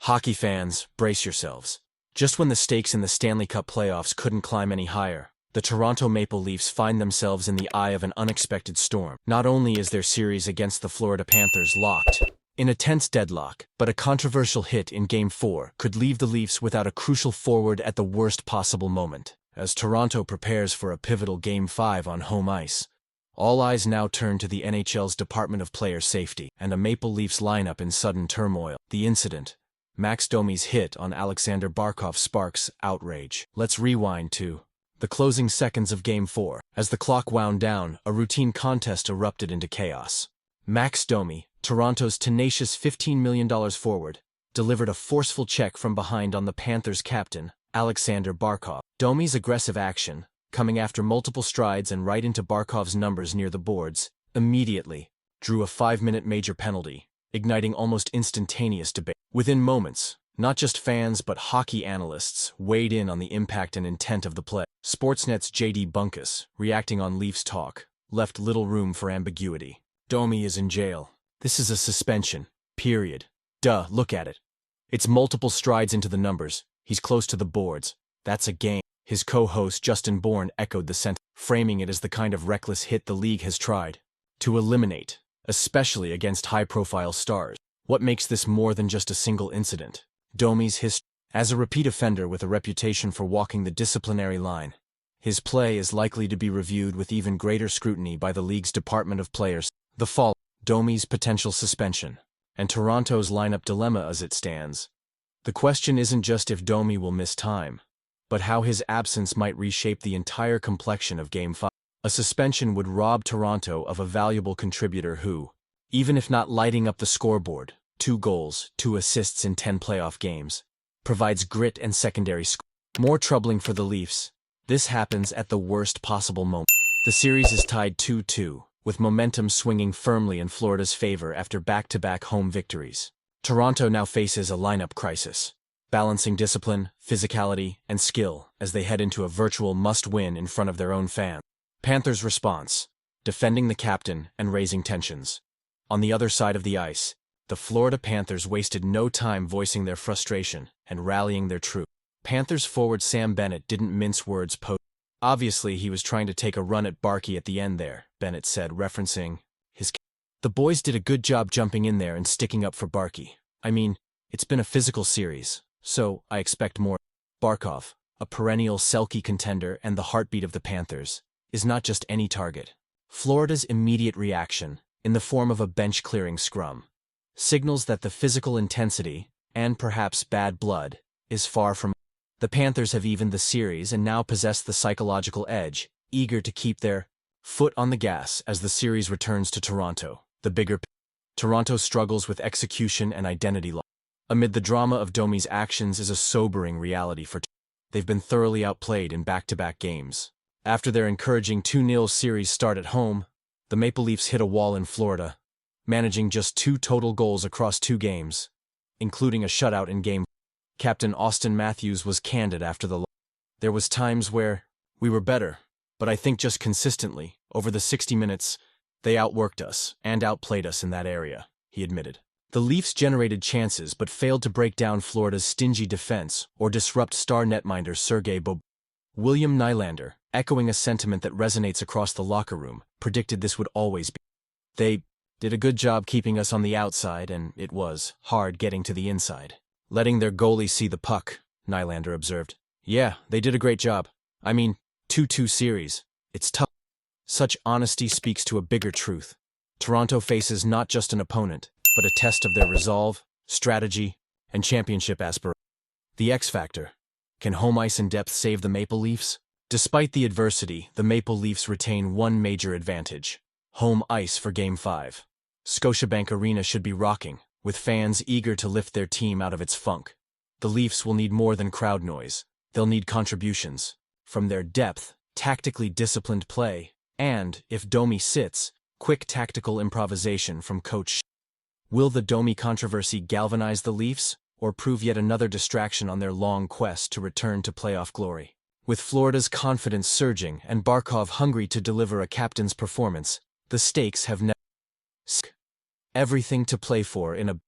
Hockey fans, brace yourselves. Just when the stakes in the Stanley Cup playoffs couldn't climb any higher, the Toronto Maple Leafs find themselves in the eye of an unexpected storm. Not only is their series against the Florida Panthers locked in a tense deadlock, but a controversial hit in Game 4 could leave the Leafs without a crucial forward at the worst possible moment. As Toronto prepares for a pivotal Game 5 on home ice, all eyes now turn to the NHL's Department of Player Safety and a Maple Leafs lineup in sudden turmoil. The incident, Max Domi's hit on Alexander Barkov, sparks outrage. Let's rewind to the closing seconds of Game 4. As the clock wound down, a routine contest erupted into chaos. Max Domi, Toronto's tenacious $15 million forward, delivered a forceful check from behind on the Panthers' captain, Alexander Barkov. Domi's aggressive action, coming after multiple strides and right into Barkov's numbers near the boards, immediately drew a 5-minute major penalty, igniting almost instantaneous debate. Within moments, not just fans but hockey analysts weighed in on the impact and intent of the play. Sportsnet's J.D. Bunkus, reacting on Leafs talk, left little room for ambiguity. Domi is in jail. This is a suspension. Period. Duh, look at it. It's multiple strides into the numbers. He's close to the boards. That's a game. His co-host Justin Bourne echoed the sentiment, framing it as the kind of reckless hit the league has tried to eliminate, especially against high-profile stars. What makes this more than just a single incident? Domi's history. As a repeat offender with a reputation for walking the disciplinary line, his play is likely to be reviewed with even greater scrutiny by the league's Department of Players. The fall, Domi's potential suspension, and Toronto's lineup dilemma as it stands. The question isn't just if Domi will miss time, but how his absence might reshape the entire complexion of Game 5. A suspension would rob Toronto of a valuable contributor who, even if not lighting up the scoreboard, 2 goals, 2 assists in 10 playoff games, provides grit and secondary score. More troubling for the Leafs, this happens at the worst possible moment. The series is tied 2-2, with momentum swinging firmly in Florida's favor after back-to-back home victories. Toronto now faces a lineup crisis, balancing discipline, physicality, and skill as they head into a virtual must-win in front of their own fans. Panthers' response, defending the captain and raising tensions. On the other side of the ice, the Florida Panthers wasted no time voicing their frustration and rallying their troops. Panthers forward Sam Bennett didn't mince words post. Obviously, he was trying to take a run at Barkey at the end there, Bennett said, referencing his. The boys did a good job jumping in there and sticking up for Barkey. I mean, it's been a physical series, so I expect more. Barkov, a perennial Selke contender and the heartbeat of the Panthers, is not just any target. Florida's immediate reaction, in the form of a bench-clearing scrum, signals that the physical intensity, and perhaps bad blood, is far from. The Panthers have evened the series and now possess the psychological edge, eager to keep their foot on the gas as the series returns to Toronto. The bigger Toronto struggles with execution and identity loss. Amid the drama of Domi's actions is a sobering reality for they've been thoroughly outplayed in back-to-back games. After their encouraging 2-0 series start at home, the Maple Leafs hit a wall in Florida, managing just 2 total goals across 2 games, including a shutout in Game 4. Captain Austin Matthews was candid after the loss. There was times where we were better, but I think just consistently, over the 60 minutes, they outworked us and outplayed us in that area, he admitted. The Leafs generated chances but failed to break down Florida's stingy defense or disrupt star netminder Sergei Bobrovsky. William Nylander, echoing a sentiment that resonates across the locker room, predicted this would always be. They did a good job keeping us on the outside, and it was hard getting to the inside. Letting their goalie see the puck, Nylander observed. Yeah, they did a great job. I mean, 2-2 series. It's tough. Such honesty speaks to a bigger truth. Toronto faces not just an opponent, but a test of their resolve, strategy, and championship aspirations. The X Factor. Can home ice and depth save the Maple Leafs? Despite the adversity, the Maple Leafs retain one major advantage: home ice for Game 5. Scotiabank Arena should be rocking, with fans eager to lift their team out of its funk. The Leafs will need more than crowd noise. They'll need contributions from their depth, tactically disciplined play, and, if Domi sits, quick tactical improvisation from Coach. Will the Domi controversy galvanize the Leafs, or prove yet another distraction on their long quest to return to playoff glory? With Florida's confidence surging and Barkov hungry to deliver a captain's performance, the stakes have never. Everything to play for in a.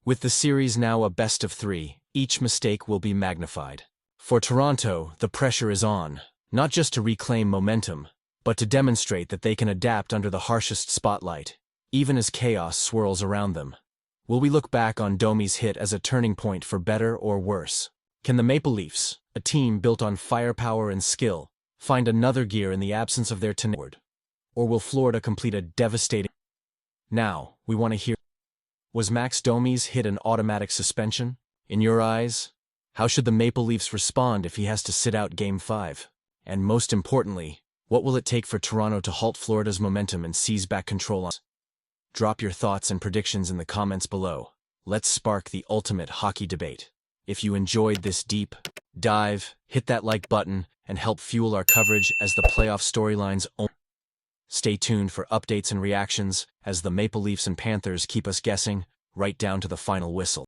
With the series now a best-of-3, each mistake will be magnified. For Toronto, the pressure is on, not just to reclaim momentum, but to demonstrate that they can adapt under the harshest spotlight, even as chaos swirls around them. Will we look back on Domi's hit as a turning point for better or worse? Can the Maple Leafs, a team built on firepower and skill, find another gear in the absence of their tenor? Or will Florida complete a devastating... Now, we want to hear... Was Max Domi's hit an automatic suspension? In your eyes? How should the Maple Leafs respond if he has to sit out Game 5? And most importantly, what will it take for Toronto to halt Florida's momentum and seize back control on? Drop your thoughts and predictions in the comments below. Let's spark the ultimate hockey debate. If you enjoyed this deep dive, hit that like button and help fuel our coverage as the playoff storylines. Stay tuned for updates and reactions as the Maple Leafs and Panthers keep us guessing right down to the final whistle.